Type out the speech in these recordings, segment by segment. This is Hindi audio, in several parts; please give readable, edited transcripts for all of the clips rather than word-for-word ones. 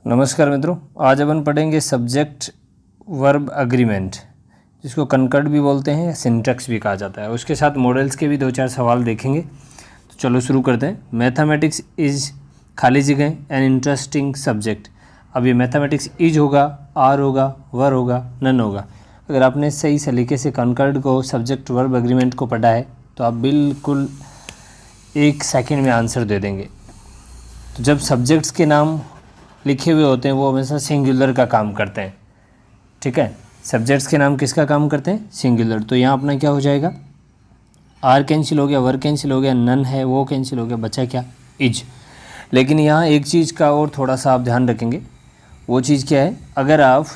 नमस्कार मित्रों, आज अपन पढ़ेंगे सब्जेक्ट वर्ब अग्रीमेंट, जिसको कनकर्ड भी बोलते हैं या सिंटैक्स भी कहा जाता है। उसके साथ मॉडल्स के भी 2-4 सवाल देखेंगे। तो चलो शुरू करते हैं। मैथमेटिक्स इज खाली जगह एन इंटरेस्टिंग सब्जेक्ट। अब ये मैथमेटिक्स इज होगा, आर होगा, वर होगा, नन होगा। अगर आपने सही सलीके से कनकर्ड को सब्जेक्ट वर्ब अग्रीमेंट को पढ़ा है तो आप बिल्कुल 1 सेकेंड में आंसर दे देंगे। तो जब सब्जेक्ट्स के नाम लिखे हुए होते हैं वो हमेशा सिंगुलर का काम करते हैं, ठीक है। सब्जेक्ट्स के नाम किसका काम करते हैं? सिंगुलर। तो यहाँ अपना क्या हो जाएगा? आर कैंसिल हो गया, वर कैंसिल हो गया, नन है वो कैंसिल हो गया, बचा क्या? इज। लेकिन यहाँ एक चीज़ का और थोड़ा सा आप ध्यान रखेंगे। वो चीज़ क्या है? अगर आप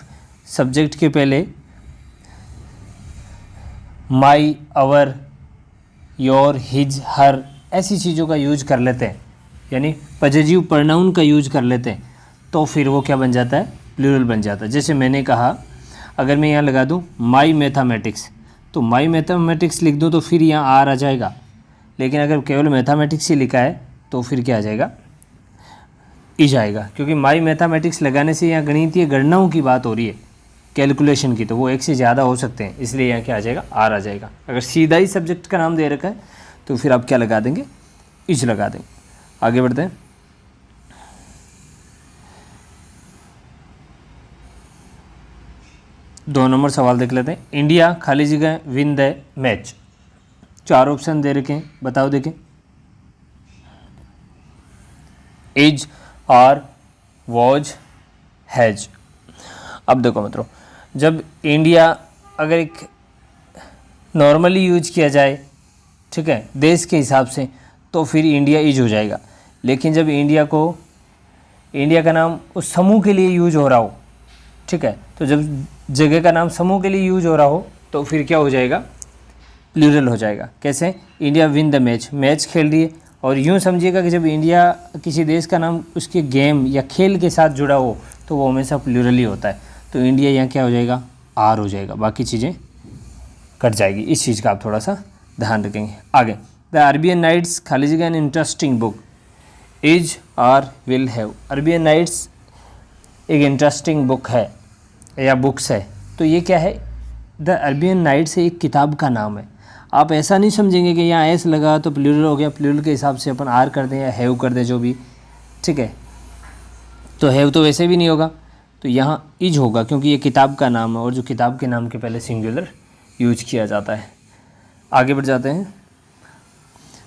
सब्जेक्ट के पहले माई, अवर, योर, हिज, हर ऐसी चीज़ों का यूज कर लेते हैं, यानी पॉजिटिव प्रोनाउन का यूज कर लेते हैं, तो फिर वो क्या बन जाता है? प्लूरल बन जाता है। जैसे मैंने कहा, अगर मैं यहाँ लगा दूँ माई मैथमेटिक्स, तो माई मैथमेटिक्स लिख दूँ तो फिर यहाँ आर आ जाएगा। लेकिन अगर केवल मैथमेटिक्स ही लिखा है तो फिर क्या आ जाएगा? इज आएगा, क्योंकि माई मैथमेटिक्स लगाने से यहाँ गणितीय गणनाओं की बात हो रही है, कैलकुलेशन की, तो वो एक से ज़्यादा हो सकते हैं, इसलिए यहाँ क्या आ जाएगा? आर आ जाएगा। अगर सीधा ही सब्जेक्ट का नाम दे रखा है तो फिर आप क्या लगा देंगे? इज लगा देंगे। आगे बढ़ते हैं। दो नंबर सवाल देख लेते हैं। इंडिया खाली जगह विन द मैच। 4 ऑप्शन दे रखे हैं, बताओ देखें। Is, are, was, has. अब देखो मित्रों, जब इंडिया अगर एक नॉर्मली यूज किया जाए, ठीक है, देश के हिसाब से, तो फिर इंडिया इज हो जाएगा। लेकिन जब इंडिया का नाम उस समूह के लिए यूज हो रहा हो, ठीक है, तो जब जगह का नाम समूह के लिए यूज हो रहा हो तो फिर क्या हो जाएगा? प्लूरल हो जाएगा। कैसे? India win the match, match खेल रही है। और यूँ समझिएगा कि जब इंडिया किसी देश का नाम उसके गेम या खेल के साथ जुड़ा हो तो वो हमेशा प्लूरल ही होता है। तो इंडिया यहाँ क्या हो जाएगा? आर हो जाएगा, बाकी चीज़ें कट जाएगी। इस चीज़ का आप थोड़ा सा ध्यान रखेंगे। आगे, द अरबियन नाइट्स खाली जगह an interesting book. Is, are, will, have. Arabian nights एक इंटरेस्टिंग बुक है या बुक्स है। तो ये क्या है? द अरबियन नाइट्स एक किताब का नाम है। आप ऐसा नहीं समझेंगे कि यहाँ एस लगा तो प्लूरल हो गया, प्लूरल के हिसाब से अपन आर कर दें या हैव कर दें, जो भी, ठीक है। तो हैव तो वैसे भी नहीं होगा, तो यहाँ इज होगा, क्योंकि ये किताब का नाम है और जो किताब के नाम के पहले सिंगुलर यूज किया जाता है। आगे बढ़ जाते हैं।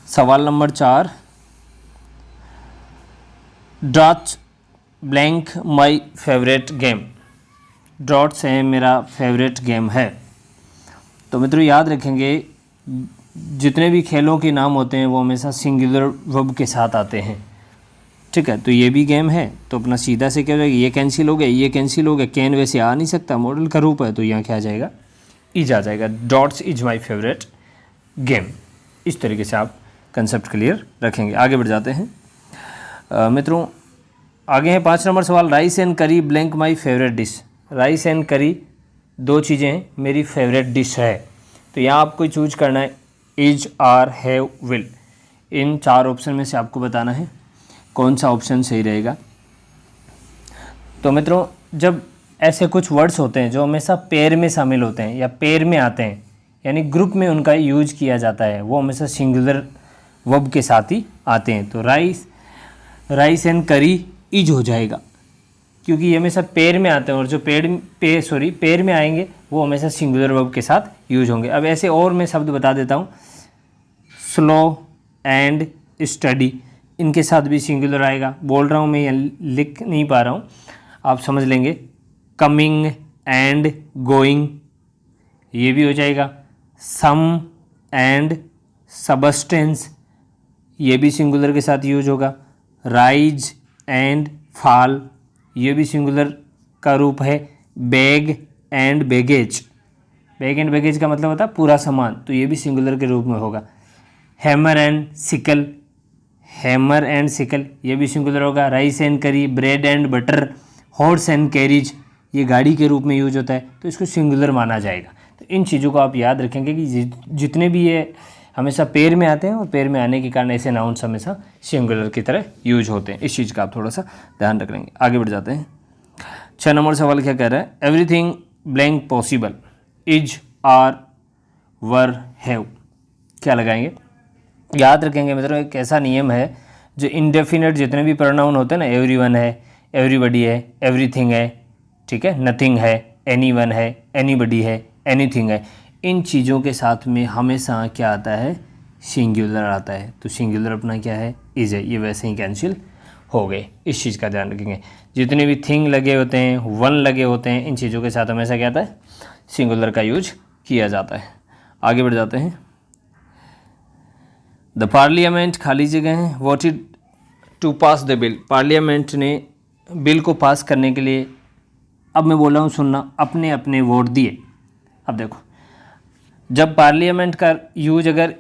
सवाल number 4, dots blank my favourite game. Dots है मेरा फेवरेट गेम है। तो मित्रों याद रखेंगे, जितने भी खेलों के नाम होते हैं वो हमेशा सिंगुलर वर्ब के साथ आते हैं, ठीक है। तो ये भी गेम है, तो अपना सीधा से क्या हो जाएगा? ये कैंसिल हो गया, ये कैंसिल हो गया, कैन वैसे आ नहीं सकता, मॉडल का रूप है, तो यहाँ क्या आ जाएगा? इज आ जाएगा। Dots is my favourite game. इस तरीके से आप कंसेप्ट क्लियर रखेंगे। आगे बढ़ जाते हैं मित्रों। आगे है 5 नंबर सवाल, राइस एंड करी blank my favourite dish. Rice and करी 2 चीज़ें हैं, मेरी फेवरेट डिश है। तो यहाँ आपको चूज करना है इज, आर, हैव, विल। इन 4 ऑप्शन में से आपको बताना है कौन सा ऑप्शन सही रहेगा। तो मित्रों, जब ऐसे कुछ वर्ड्स होते हैं जो हमेशा पेयर में शामिल होते हैं या पेयर में आते हैं, यानी ग्रुप में उनका यूज किया जाता है, वो हमेशा सिंगुलर वर्ब के साथ ही आते हैं। तो राइस एंड करी इज हो जाएगा, क्योंकि ये हमेशा पेयर में आते हैं, और जो पेयर में आएंगे वो हमेशा सिंगुलर वर्ब के साथ यूज होंगे। अब ऐसे और मैं शब्द बता देता हूँ, स्लो एंड स्टडी, इनके साथ भी सिंगुलर आएगा। बोल रहा हूँ मैं, यहाँ लिख नहीं पा रहा हूँ, आप समझ लेंगे। कमिंग एंड गोइंग, ये भी हो जाएगा। सम एंड सबस्टेंस, ये भी सिंगुलर के साथ यूज होगा। राइज एंड फॉल, ये भी सिंगुलर का रूप है। Bag and baggage, bag and baggage का मतलब होता है पूरा सामान, तो ये भी सिंगुलर के रूप में होगा। Hammer and sickle, hammer and sickle, ये भी सिंगुलर होगा। राइस एंड करी, bread and butter, horse and carriage, ये गाड़ी के रूप में यूज होता है, तो इसको सिंगुलर माना जाएगा। तो इन चीज़ों को आप याद रखेंगे कि जितने भी ये हमेशा पेयर में आते हैं, और पेयर में आने के कारण ऐसे नाउन्स हमेशा सिंगुलर की तरह यूज होते हैं। इस चीज़ का आप थोड़ा सा ध्यान रख लेंगे। आगे बढ़ जाते हैं। 6 नंबर सवाल क्या कह रहा है, everything blank possible is are were have, क्या लगाएंगे। याद रखेंगे मित्रों, एक ऐसा नियम है जो इनडेफिनेट जितने भी प्रोनाउन होते हैं ना, एवरीवन है, एवरीबडी है, एवरीथिंग है, ठीक है, नथिंग है, एनीवन है, एनीबडी है, एनीथिंग है, इन चीज़ों के साथ में हमेशा क्या आता है, सिंगुलर आता है। तो सिंगुलर अपना क्या है, इज है, ये वैसे ही कैंसिल हो गए। इस चीज़ का ध्यान रखेंगे, जितने भी थिंग लगे होते हैं, वन लगे होते हैं, इन चीज़ों के साथ हमेशा क्या आता है, सिंगुलर का यूज किया जाता है। आगे बढ़ जाते हैं। द पार्लियामेंट, खाली जगह है, voted to pass the bill, parliament ने बिल को पास करने के लिए, अब मैं बोल रहा हूँ सुनना, अपने अपने वोट दिए। अब देखो, जब पार्लियामेंट का यूज अगर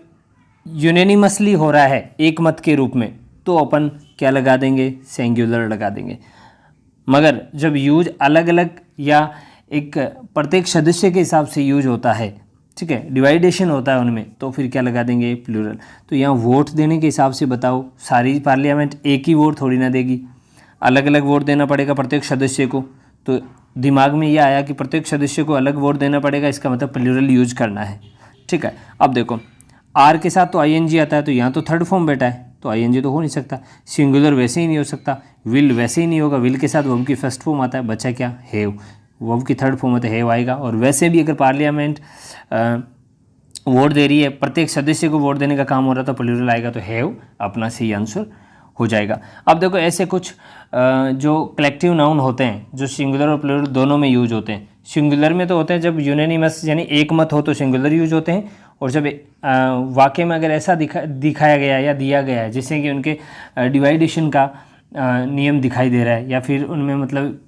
यूनेनिमसली हो रहा है, एक मत के रूप में, तो अपन क्या लगा देंगे, सिंगुलर लगा देंगे। मगर जब यूज अलग अलग या एक प्रत्येक सदस्य के हिसाब से यूज होता है, ठीक है, डिवाइडेशन होता है उनमें, तो फिर क्या लगा देंगे, प्लूरल। तो यहाँ वोट देने के हिसाब से बताओ, सारी पार्लियामेंट एक ही वोट थोड़ी ना देगी, अलग अलग वोट देना पड़ेगा प्रत्येक सदस्य को। तो दिमाग में ये आया कि प्रत्येक सदस्य को अलग वोट देना पड़ेगा, इसका मतलब प्लूरल यूज करना है, ठीक है। अब देखो, आर के साथ तो आईएनजी आता है, तो यहाँ तो थर्ड फॉर्म बैठा है, तो आईएनजी तो हो नहीं सकता, सिंगुलर वैसे ही नहीं हो सकता, विल वैसे ही नहीं होगा, विल के साथ वर्ब की फर्स्ट फॉर्म आता है, बचा क्या, हैव, वर्ब की थर्ड फॉर्म होता है, हैव आएगा। और वैसे भी अगर पार्लियामेंट वोट दे रही है, प्रत्येक सदस्य को वोट देने का काम हो रहा है, तो प्लूरल आएगा, तो हैव अपना सही आंसर हो जाएगा। अब देखो, ऐसे कुछ जो कलेक्टिव नाउन होते हैं जो सिंगुलर और प्लूरल दोनों में यूज होते हैं। सिंगुलर में तो होते हैं जब यूनेनिमस यानी एक मत हो तो सिंगुलर यूज होते हैं, और जब वाक्य में अगर ऐसा दिखाया गया या दिया गया है जिससे कि उनके डिवाइडेशन का नियम दिखाई दे रहा है, या फिर उनमें मतलब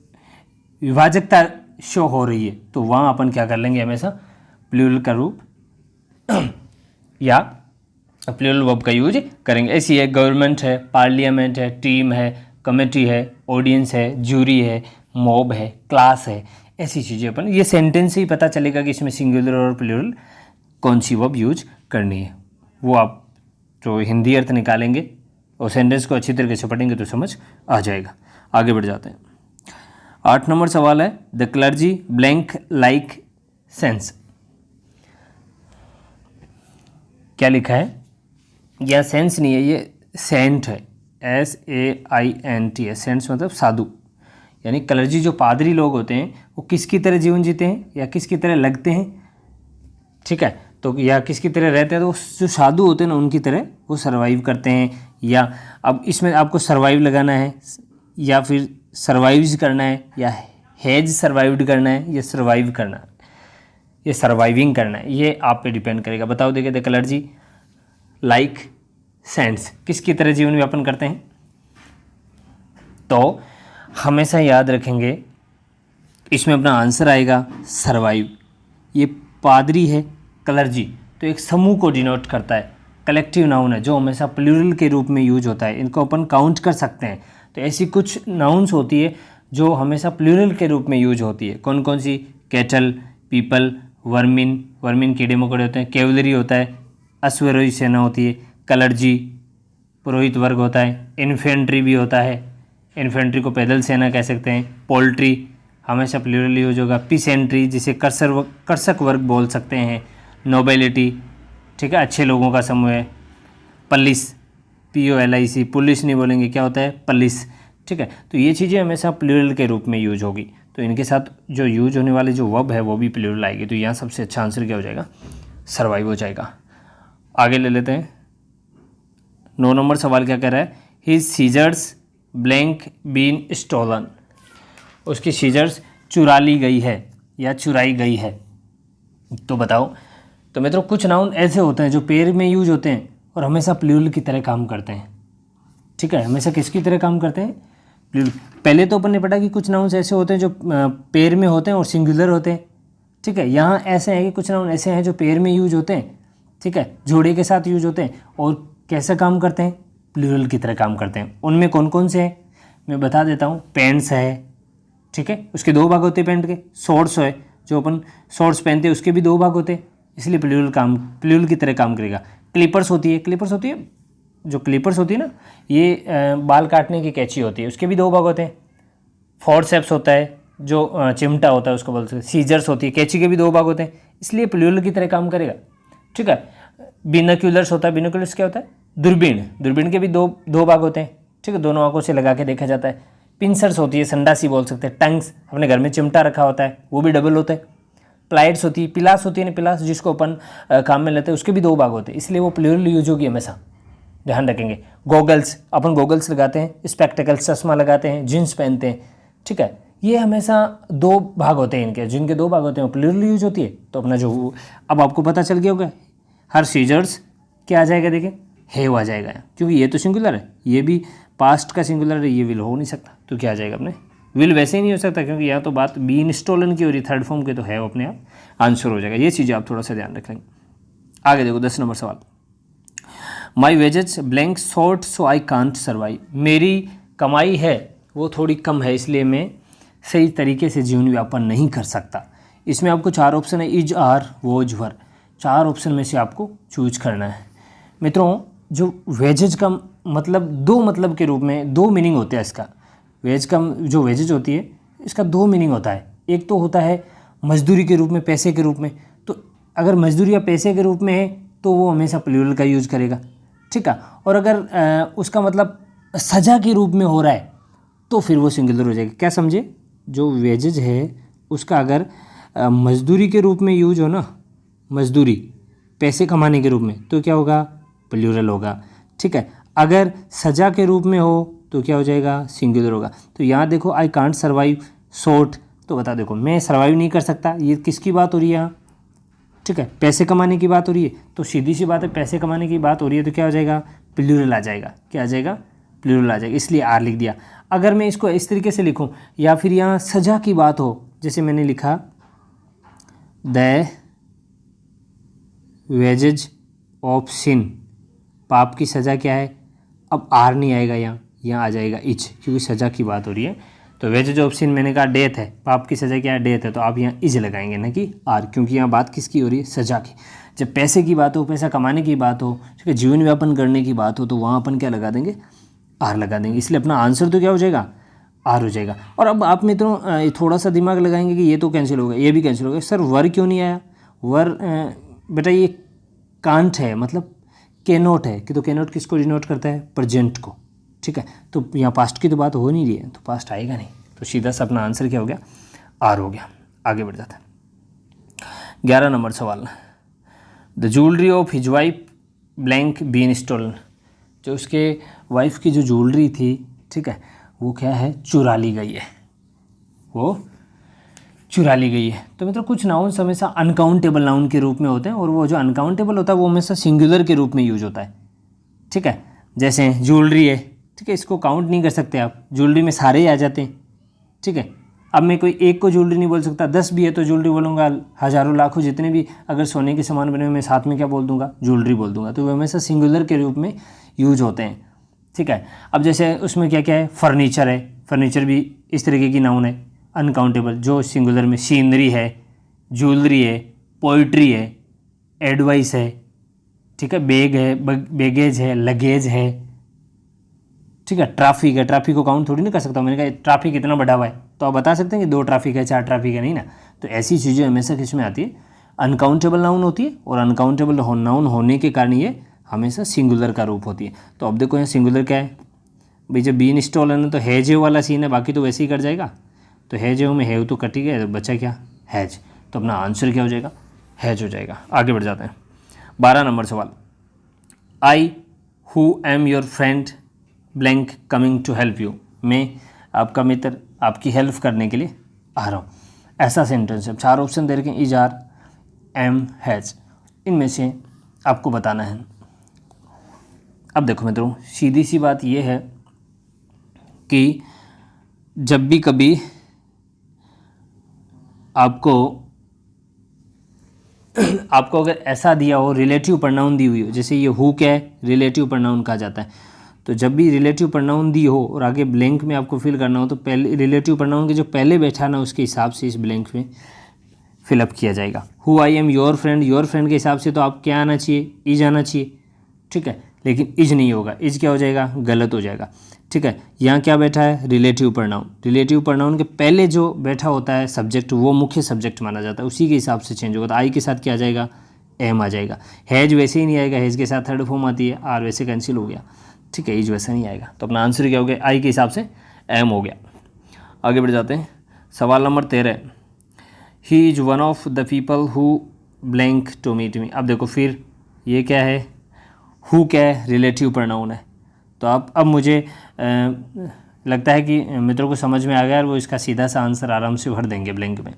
विभाजकता शो हो रही है, तो वहाँ अपन क्या कर लेंगे, हमेशा प्लूरल का रूप या प्लूरल वर्ब का यूज करेंगे। ऐसी है, गवर्नमेंट है, पार्लियामेंट है, टीम है, कमेटी है, ऑडियंस है, जूरी है, मॉब है, क्लास है, ऐसी चीज़ें अपन, ये सेंटेंस से ही पता चलेगा कि इसमें सिंगुलर और प्लूरल कौन सी वर्ब यूज करनी है। वो आप जो हिंदी अर्थ निकालेंगे और सेंटेंस को अच्छी तरीके से पढ़ेंगे तो समझ आ जाएगा। आगे बढ़ जाते हैं। 8 नंबर सवाल है, the clergy blank like sense, क्या लिखा है, यह सेंस नहीं है, ये सेंट है, SAINT है, सेंट्स मतलब साधु, यानी क्लर्जी जो पादरी लोग होते हैं वो किसकी तरह जीवन जीते हैं या किसकी तरह लगते हैं, ठीक है, तो या किसकी तरह रहते हैं, तो जो साधु होते हैं ना उनकी तरह वो सर्वाइव करते हैं। या अब इसमें आपको सर्वाइव लगाना है या फिर सर्वाइव्स करना है, या हैज सर्वाइव्ड करना है, या सर्वाइव करना है, या सर्वाइविंग करना है, ये आप पे डिपेंड करेगा। बताओ, देखिए, द क्लर्जी लाइक सेंट्स किसकी तरह जीवन यापन करते हैं, तो हमेशा याद रखेंगे इसमें अपना आंसर आएगा सर्वाइव। ये पादरी है, क्लर्जी, तो एक समूह को डिनोट करता है, कलेक्टिव नाउन है जो हमेशा प्लूरल के रूप में यूज होता है, इनको अपन काउंट कर सकते हैं। तो ऐसी कुछ नाउन्स होती है जो हमेशा प्लूरल के रूप में यूज होती है। कौन कौन सी, कैटल, पीपल, वर्मिन, वर्मिन कीड़े मकोड़े होते हैं, कैवलरी होता है, अश्वारोही सेना होती है, क्लर्जी पुरोहित वर्ग होता है, इन्फेंट्री भी होता है, इन्फेंट्री को पैदल सेना कह सकते हैं, पोल्ट्री हमेशा प्लूरल यूज होगा, पीसेंट्री जिसे कर्षक वर्ग बोल सकते हैं, नोबेलिटी, ठीक है, अच्छे लोगों का समूह है, पुलिस, POLIC, पुलिस नहीं बोलेंगे, क्या होता है, पुलिस, ठीक है। तो ये चीज़ें हमेशा प्लूरल के रूप में यूज होगी, तो इनके साथ जो यूज होने वाले जो वर्ब है वो भी प्लूरल आएगी। तो यहाँ सबसे अच्छा आंसर क्या हो जाएगा, सर्वाइव हो जाएगा। आगे ले लेते हैं। 9 नंबर सवाल क्या कह रहा है, his scissors blank been stolen, उसकी सीजर्स चुरा ली गई है या चुराई गई है, तो बताओ। तो मित्रों, कुछ नाउन ऐसे होते हैं जो पेयर में यूज होते हैं और हमेशा प्लूरल की तरह काम करते हैं, ठीक है, हमेशा किसकी तरह काम करते हैं, प्लूरल। पहले तो अपन ने पढ़ा कि कुछ नाउन्स ऐसे होते हैं जो पेयर में होते हैं और सिंगुलर होते हैं, ठीक है। यहाँ ऐसे हैं कि कुछ नाउन ऐसे हैं जो पेयर में यूज होते हैं, ठीक है, जोड़े के साथ यूज होते हैं और कैसे काम करते हैं, प्लूरल की तरह काम करते हैं। उनमें कौन कौन से हैं मैं बता देता हूँ। पेंट्स है, ठीक है, उसके 2 भाग होते हैं पेंट के। शॉर्ट्स है, जो अपन शॉर्ट्स पहनते हैं उसके भी 2 भाग होते हैं, इसलिए प्लूरल की तरह काम करेगा। क्लिपर्स होती है, जो क्लिपर्स होती है ना, ये बाल काटने की कैंची होती है, उसके भी 2 भाग होते हैं। फोर्सेप्स होता है, जो चिमटा होता है उसको बोल सकते हैं। सीजर्स होती है, कैंची के भी 2 भाग होते हैं, इसलिए प्लूरल की तरह काम करेगा। ठीक है। बिनोक्यूलर्स होता है, बिनोक्यूलर्स क्या होता है? दूरबीन। दूरबीन के भी दो भाग होते हैं। ठीक है, दोनों आंखों से लगा के देखा जाता है। पिंसर्स होती है, संडासी बोल सकते हैं। टंग्स, अपने घर में चिमटा रखा होता है, वो भी डबल होता है। प्लाइड्स होती है, पिलास होती है ना, पिलास जिसको अपन काम में लेते हैं, उसके भी 2 भाग होते हैं, इसलिए वो प्लूरल यूज होगी हमेशा, ध्यान रखेंगे। गॉगल्स, अपन गॉगल्स लगाते हैं, स्पेक्टिकल्स चश्मा लगाते हैं, जीन्स पहनते हैं। ठीक है, ये हमेशा 2 भाग होते हैं इनके, जिनके 2 भाग होते हैं वो प्लूरल यूज होती है। तो अपना जो अब आपको पता चल गया होगा, हर सीजर्स क्या आ जाएगा, देखिए हैव आ जाएगा, क्योंकि ये तो सिंगुलर है, ये भी पास्ट का सिंगुलर है, ये विल हो नहीं सकता, तो क्या आ जाएगा अपने विल। वैसे ही नहीं हो सकता क्योंकि यहाँ तो बात बीन स्टोलन की हो रही, थर्ड फॉर्म के, तो है अपने आप आंसर हो जाएगा। ये चीज़ें आप थोड़ा सा ध्यान रख लेंगे। आगे देखो 10 नंबर सवाल। My wages blank short so I can't survive. मेरी कमाई है वो थोड़ी कम है, इसलिए मैं सही तरीके से जीवन व्यापन नहीं कर सकता। इसमें आपको 4 ऑप्शन है, is, are, was, were. 4 option में से आपको चूज करना है। मित्रों, जो वेजेज का मतलब 2 मतलब के रूप में 2 मीनिंग होते हैं इसका। वेज का जो वेजेज होती है इसका 2 मीनिंग होता है। एक तो होता है मजदूरी के रूप में, पैसे के रूप में। तो अगर मजदूरी या पैसे के रूप में है तो वो हमेशा प्लूरल का यूज करेगा। ठीक है, और अगर उसका मतलब सजा के रूप में हो रहा है तो फिर वो सिंगुलर हो जाएगा। क्या समझे? जो वेजेज है उसका अगर मजदूरी के रूप में यूज हो ना, मजदूरी पैसे कमाने के रूप में, तो क्या होगा? प्लूरल होगा। ठीक है, अगर सजा के रूप में हो तो क्या हो जाएगा? सिंगुलर होगा। तो यहाँ देखो, आई कांट सर्वाइव शॉर्ट, तो बता देखो मैं सर्वाइव नहीं कर सकता, ये किसकी बात हो रही है यहाँ? ठीक है, पैसे कमाने की बात हो रही है, तो सीधी सी बात है, पैसे कमाने की बात हो रही है तो क्या हो जाएगा? प्लूरल आ जाएगा। क्या आ जाएगा? प्लूरल आ जाएगा, इसलिए आर लिख दिया। अगर मैं इसको इस तरीके से लिखूं, या फिर यहाँ सजा की बात हो, जैसे मैंने लिखा द वेजेज ऑफ सिन, पाप की सज़ा क्या है? अब आर नहीं आएगा, यहाँ आ जाएगा इच, क्योंकि सज़ा की बात हो रही है। तो वेजेज ऑफ सिन मैंने कहा डेथ है, पाप की सज़ा क्या है? डेथ है, तो आप यहाँ इज लगाएंगे ना कि आर, क्योंकि यहाँ बात किसकी हो रही है? सज़ा की। जब पैसे की बात हो, पैसा कमाने की बात हो, ठीक है, जीवन व्यापन करने की बात हो, तो वहाँ अपन क्या लगा देंगे? आर लगा देंगे। इसलिए अपना आंसर तो क्या हो जाएगा? आर हो जाएगा। और अब आप मित्रों थोड़ा सा दिमाग लगाएंगे कि ये तो कैंसिल हो गया, ये भी कैंसिल हो गया, सर वर क्यों नहीं आया? वर बेटा ये कांट है, मतलब कैनॉट है कि, तो कैनॉट किसको डिनोट करता है? प्रेजेंट को। ठीक है, तो यहाँ पास्ट की तो बात हो नहीं रही है, तो पास्ट आएगा नहीं, तो सीधा सा अपना आंसर क्या हो गया? आर हो गया। आगे बढ़ जाता है 11 नंबर सवाल। The jewellery of his wife blank been stolen. जो उसके वाइफ की जो ज्वेलरी थी, ठीक है, वो क्या है? चुरा ली गई है, वो चुरा ली गई है। तो मतलब कुछ नाउन्स हमेशा अनकाउंटेबल नाउन के रूप में होते हैं, और वो जो अनकाउंटेबल होता है वो हमेशा सिंगुलर के रूप में यूज होता है। ठीक है, जैसे ज्वेलरी है, ठीक है, इसको काउंट नहीं कर सकते आप, ज्वेलरी में सारे ही आ जाते हैं। ठीक है, अब मैं कोई एक को ज्वेलरी नहीं बोल सकता, 10 भी है तो ज्वेलरी बोलूँगा, हज़ारों लाखों जितने भी अगर सोने के सामान बने हुए, मैं साथ में क्या बोल दूंगा? ज्वेलरी बोल दूंगा। तो वो हमेशा सिंगुलर के रूप में यूज होते हैं। ठीक है, अब जैसे उसमें क्या क्या है? फर्नीचर है, फर्नीचर भी इस तरीके की नाउन है अनकाउंटेबल, जो सिंगुलर में सीनरी है, ज्वेलरी है, पोइट्री है, एडवाइस है, ठीक है, बैग है, बैगेज है, लगेज है, ठीक है, ट्रैफिक है। ट्रैफिक को काउंट थोड़ी ना कर सकता, मैंने कहा ट्रैफिक कितना बढ़ा हुआ है, तो आप बता सकते हैं कि 2 ट्रैफिक है, 4 ट्रैफिक है, नहीं ना। तो ऐसी चीज़ें हमेशा किस में आती है? अनकाउंटेबल नाउन होती है, और अनकाउंटेबल नाउन होने के कारण ये हमेशा सिंगुलर का रूप होती है। तो अब देखो यहाँ सिंगुलर क्या है भाई? जब बीन स्टोलन है तो हैज वाला सीन है, बाकी तो वैसे ही कट जाएगा। तो हैज में हैव तो कट ही गया, तो बचा क्या? हैज। तो अपना आंसर क्या हो जाएगा? हैज हो जाएगा। आगे बढ़ जाते हैं 12 नंबर सवाल। I who am your friend blank coming to help you. मैं आपका मित्र आपकी हेल्प करने के लिए आ रहा हूँ। ऐसा सेंटेंस है। 4 ऑप्शन दे रखे हैं, इज, आर, एम, हैज। इनमें से आपको बताना है। अब देखो मित्रों, सीधी सी बात यह है कि जब भी कभी आपको अगर ऐसा दिया हो, रिलेटिव प्रोनाउन दी हुई हो, जैसे ये हु क्या है? रिलेटिव प्रोनाउन कहा जाता है। तो जब भी रिलेटिव प्रोनाउन दी हो और आगे ब्लैंक में आपको फिल करना हो, तो पहले रिलेटिव प्रोनाउन के जो पहले बैठा ना, उसके हिसाब से इस ब्लैंक में फिलअप किया जाएगा। Who I am your friend, your friend के हिसाब से तो आप क्या आना चाहिए? इज आना चाहिए। ठीक है, लेकिन इज नहीं होगा, इज क्या हो जाएगा? गलत हो जाएगा। ठीक है। यहाँ क्या बैठा है, रिलेटिव प्रोनाउन। रिलेटिव प्रोनाउन के पहले जो बैठा होता है सब्जेक्ट वो मुख्य सब्जेक्ट माना जाता है, उसी के हिसाब से चेंज होगा। तो आई के साथ क्या आ जाएगा, एम आ जाएगा। हैज वैसे ही नहीं आएगा, हैज के साथ थर्ड फॉर्म आती है, आर वैसे कैंसिल हो गया, ठीक है। इज वैसा नहीं आएगा, तो अपना आंसर क्या हो गया, आई के हिसाब से एम हो गया। आगे बढ़ जाते हैं। सवाल number 13, he is one of the people who blank to meet me. अब देखो फिर ये क्या है, हु क्या है, रिलेटिव प्रोनाउन है। तो अब मुझे लगता है कि मित्रों को समझ में आ गया और वो इसका सीधा सा आंसर आराम से भर देंगे ब्लैंक में।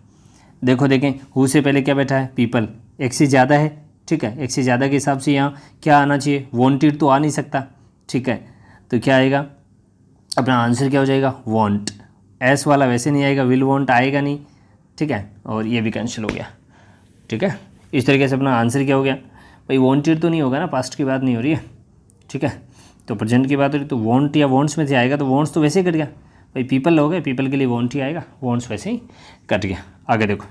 देखो देखें, हु से पहले क्या बैठा है, पीपल, एक से ज़्यादा है, ठीक है। एक से ज़्यादा के हिसाब से यहाँ क्या आना चाहिए, वॉन्टेड तो आ नहीं सकता, ठीक है। तो क्या आएगा, अपना आंसर क्या हो जाएगा, वॉन्ट। एस वाला वैसे नहीं आएगा, विल वॉन्ट आएगा नहीं, ठीक है। और ये भी कैंसिल हो गया, ठीक है। इस तरीके से अपना आंसर क्या हो गया भाई, वॉन्टेड तो नहीं होगा ना, पास्ट की बात नहीं हो रही है, ठीक है। तो प्रेजेंट की बात हो रही, तो वॉन्ट या वॉन्ट्स में से आएगा, तो वॉन्ट्स तो वैसे ही कट गया भाई, पीपल हो गए, पीपल के लिए वॉन्ट ही आएगा, वॉन्ट्स वैसे ही कट गया। आगे देखो,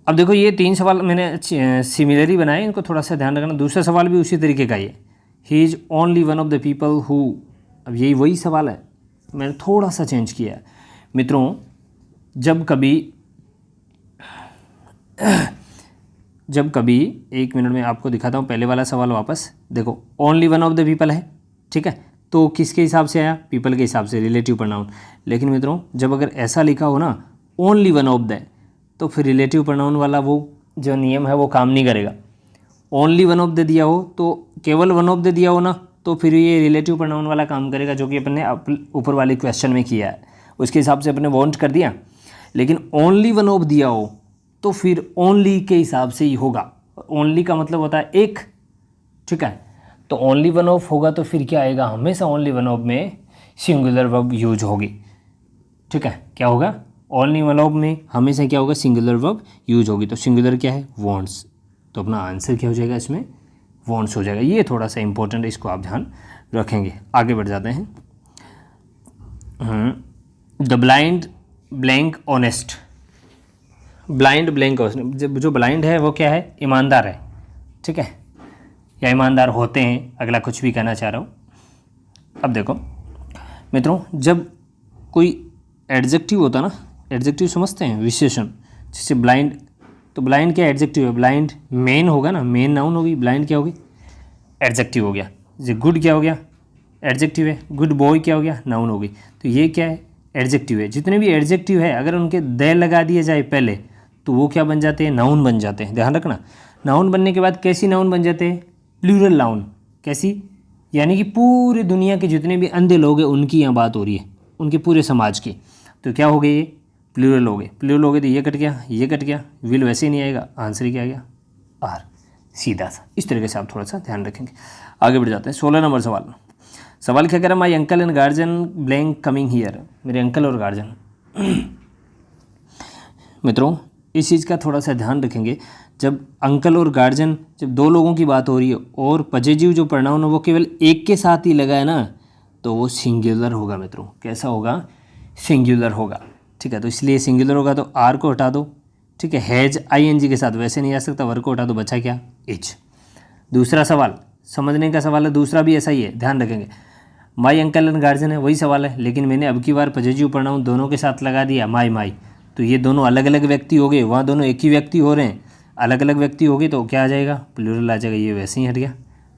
अब देखो ये 3 सवाल मैंने सिमिलर बनाए, इनको थोड़ा सा ध्यान रखना। दूसरा सवाल भी उसी तरीके का ही है, he is only one of the people who. अब यही वही सवाल है, मैंने थोड़ा सा चेंज किया है मित्रों। जब कभी 1 मिनट में आपको दिखाता हूँ, पहले वाला सवाल वापस देखो, only one of the people है, ठीक है। तो किसके हिसाब से आया, पीपल के हिसाब से, रिलेटिव प्रोनाउन। लेकिन मित्रों जब अगर ऐसा लिखा हो ना, ओनली वन ऑफ द, तो फिर रिलेटिव प्रोनाउन वाला वो जो नियम है वो काम नहीं करेगा। ओनली वन ऑफ द दिया हो, तो केवल वन ऑफ द दिया हो ना, तो फिर ये रिलेटिव प्रोनाउन वाला काम करेगा, जो कि अपने ऊपर वाले क्वेश्चन में किया है, उसके हिसाब से अपने वॉन्ट कर दिया। लेकिन ओनली वन ऑफ दिया हो तो फिर ओनली के हिसाब से ही होगा। ओनली का मतलब होता है एक, ठीक है। तो ओनली वन ऑफ होगा तो फिर क्या आएगा, हमेशा ओनली वन ऑफ में सिंगुलर वर्ब यूज होगी, ठीक है। क्या होगा, ओनली वन ऑफ में हमेशा क्या होगा, सिंगुलर वर्ब यूज होगी। तो सिंगुलर क्या है, वॉन्ट्स। तो अपना आंसर क्या हो जाएगा, इसमें वॉन्ट्स हो जाएगा। ये थोड़ा सा इंपॉर्टेंट है, इसको आप ध्यान रखेंगे। आगे बढ़ जाते हैं। The blind blank honest. Blind blank honest, जो ब्लाइंड है वो क्या है, ईमानदार है, ठीक है, या ईमानदार होते हैं, अगला कुछ भी कहना चाह रहा हूँ। अब देखो मित्रों, जब कोई एडजेक्टिव होता ना, एडजेक्टिव समझते हैं, विशेषण, जैसे ब्लाइंड, तो ब्लाइंड क्या एडजेक्टिव है, ब्लाइंड मेन होगा ना, मेन नाउन होगी, ब्लाइंड क्या होगी, एडजेक्टिव हो गया। जैसे गुड क्या हो गया, एडजेक्टिव है, गुड बॉय क्या हो गया, नाउन होगी। तो ये क्या है, एडजेक्टिव है। जितने भी एडजेक्टिव है अगर उनके द लगा दिया जाए पहले, तो वो क्या बन जाते हैं, नाउन बन जाते हैं। ध्यान रखना, नाउन बनने के बाद कैसी नाउन बन जाते हैं, प्लूरल नाउन। कैसी, यानी कि पूरी दुनिया के जितने भी अंधे लोग हैं उनकी यहाँ बात हो रही है, उनके पूरे समाज की। तो क्या हो गए, ये प्लूरल हो गए। प्लूरल हो गए तो ये कट गया, ये कट गया, विल वैसे ही नहीं आएगा, आंसर क्या आ गया, आर, सीधा सा। इस तरीके से आप थोड़ा सा ध्यान रखेंगे। आगे बढ़ जाते हैं। 16 नंबर सवाल। सवाल क्या कह रहा है, my uncle and guardian blank coming here. मेरे अंकल और गार्जियन। मित्रों इस चीज़ का थोड़ा सा ध्यान रखेंगे, जब अंकल और गार्जियन, जब दो लोगों की बात हो रही है और पजेजिव जो प्रोनाउन है वो केवल एक के साथ ही लगा है ना, तो वो सिंगुलर होगा मित्रों। कैसा होगा, सिंगुलर होगा, ठीक है। तो इसलिए सिंगुलर होगा तो आर को हटा दो, ठीक है। हैज आईएनजी के साथ वैसे नहीं आ सकता, वर्ग को हटा दो, बचा क्या, इज। दूसरा सवाल समझने का सवाल है, दूसरा भी ऐसा ही है, ध्यान रखेंगे। माई अंकल एंड गार्जियन है, वही सवाल है, लेकिन मैंने अब की बार पजेजिव प्रोनाउन दोनों के साथ लगा दिया, माई माई। तो ये दोनों अलग अलग व्यक्ति हो गए, वहाँ दोनों एक ही व्यक्ति हो रहे हैं, अलग अलग व्यक्ति हो गए, तो क्या आ जाएगा, प्लूरल आ जाएगा। ये वैसे ही हट गया,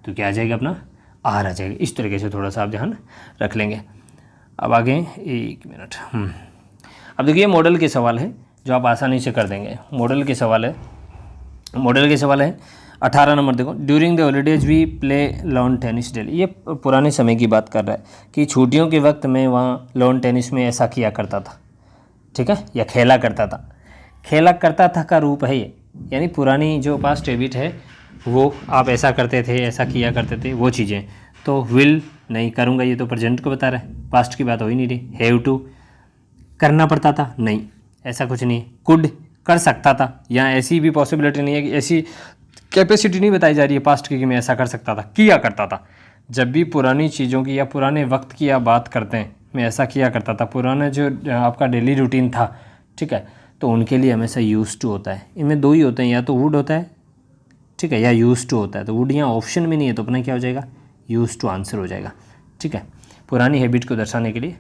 तो क्या आ जाएगा, अपना आर आ जाएगा। इस तरीके से थोड़ा सा आप ध्यान रख लेंगे। अब आगे 1 मिनट। अब देखिए मॉडल के सवाल है जो आप आसानी से कर देंगे। मॉडल के सवाल है 18 नंबर। देखो, during the holidays we play lawn tennis daily. ये पुराने समय की बात कर रहा है कि छुट्टियों के वक्त में वहाँ लॉन टेनिस में ऐसा किया करता था, ठीक है, या खेला करता था। खेला करता था का रूप है ये, यानी पुरानी जो पास्ट हैबिट है वो आप ऐसा करते थे, ऐसा किया करते थे, वो चीज़ें। तो विल नहीं करूँगा, ये तो प्रेजेंट को बता रहा है, पास्ट की बात हो ही नहीं रही। हैव टू करना पड़ता था, नहीं, ऐसा कुछ नहीं। कुड कर सकता था, यहाँ ऐसी भी पॉसिबिलिटी नहीं है कि ऐसी कैपेसिटी नहीं बताई जा रही है पास्ट की कि मैं ऐसा कर सकता था, किया करता था। जब भी पुरानी चीज़ों की या पुराने वक्त की आप बात करते हैं, मैं ऐसा किया करता था, पुराना जो आपका डेली रूटीन था, ठीक है, तो उनके लिए हमेशा यूज टू होता है। इनमें 2 ही होते हैं, या तो वुड होता है, ठीक है, या यूज टू होता है। तो वुड यहाँ ऑप्शन में नहीं है, तो अपना क्या हो जाएगा, यूज टू आंसर हो जाएगा, ठीक है। पुरानी हैबिट को दर्शाने के लिए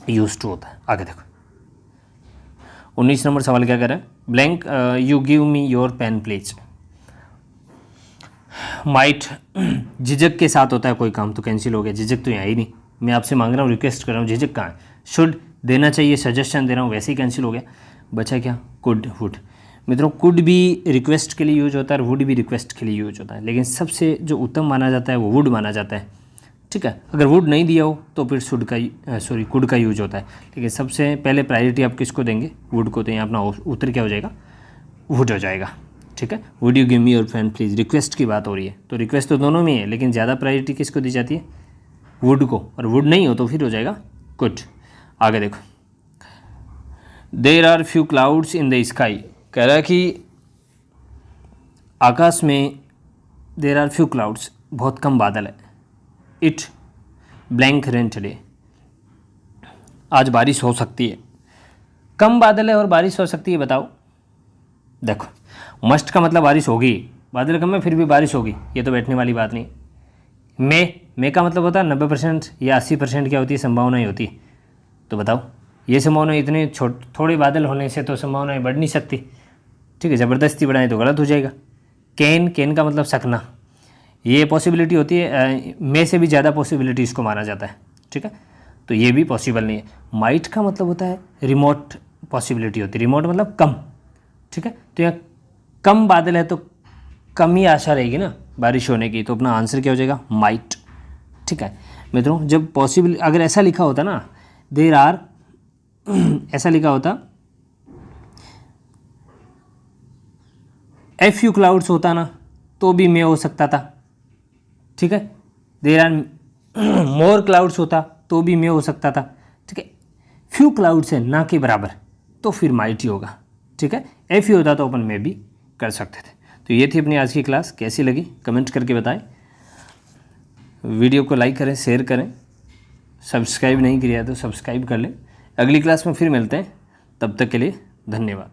यूज टू होता है। आगे देखो 19 नंबर सवाल क्या कर रहा है, blank you give me your pen please. Might झिझक के साथ होता है कोई काम तो कैंसिल हो गया, झिझक तो यहाँ ही नहीं, मैं आपसे मांग रहा हूँ, रिक्वेस्ट कर रहा हूँ, झिझक कहाँ है। शुड देना चाहिए, सजेशन दे रहा हूँ, वैसे ही कैंसिल हो गया। बचा क्या, कुड वुड। मित्रों कुड भी रिक्वेस्ट के लिए यूज होता है और वुड भी रिक्वेस्ट के लिए यूज होता है, लेकिन सबसे जो उत्तम माना जाता है वो वुड माना जाता है। ठीक है, अगर वुड नहीं दिया हो तो फिर शुड का कुड का यूज होता है, लेकिन सबसे पहले प्रायोरिटी आप किसको देंगे, वुड को। तो यहाँ अपना उत्तर क्या हो जाएगा, वुड हो जाएगा। ठीक है, would you give me your pen please, request की बात हो रही है, तो रिक्वेस्ट तो दोनों में है, लेकिन ज़्यादा प्रायोरिटी किसको दी जाती है, वुड को, और वुड नहीं हो तो फिर हो जाएगा कुड। आगे देखो there are few clouds in the sky, कह रहा है कि आकाश में देयर आर फ्यू क्लाउड्स, बहुत कम बादल है। इट ब्लैंक रेन टुडे, आज बारिश हो सकती है। कम बादल है और बारिश हो सकती है, बताओ। देखो मस्ट का मतलब बारिश होगी, बादल कम है फिर भी बारिश होगी, ये तो बैठने वाली बात नहीं। मे का मतलब होता है 90% या 80% क्या होती है, संभावनाएं होती है। तो बताओ ये संभावना इतने थोड़े बादल होने से तो संभावनाएं बढ़ नहीं सकती। ठीक है, ज़बरदस्ती बढ़ाएं तो गलत हो जाएगा। कैन का मतलब सकना, ये पॉसिबिलिटी होती है, मे से भी ज़्यादा पॉसिबिलिटी इसको माना जाता है। ठीक है, तो ये भी पॉसिबल नहीं है। माइट का मतलब होता है रिमोट पॉसिबिलिटी होती है, रिमोट मतलब कम। ठीक है, तो यहाँ कम बादल है तो कम ही आशा रहेगी ना बारिश होने की, तो अपना आंसर क्या हो जाएगा, माइट। ठीक है मित्रों, जब पॉसिबल अगर ऐसा लिखा होता ना, देयर आर ऐसा लिखा होता, ए फ्यू क्लाउड्स होता ना, तो भी मे हो सकता था। ठीक है, देयर आर मोर क्लाउड्स होता तो भी मे हो सकता था। ठीक है, फ्यू क्लाउड्स है ना के बराबर, तो फिर माइट ही होगा। ठीक है, ए फ्यू होता तो अपन मे भी कर सकते थे। तो ये थी अपनी आज की क्लास, कैसी लगी कमेंट करके बताएं। वीडियो को लाइक करें, शेयर करें, सब्सक्राइब नहीं किया तो सब्सक्राइब कर लें। अगली क्लास में फिर मिलते हैं, तब तक के लिए धन्यवाद।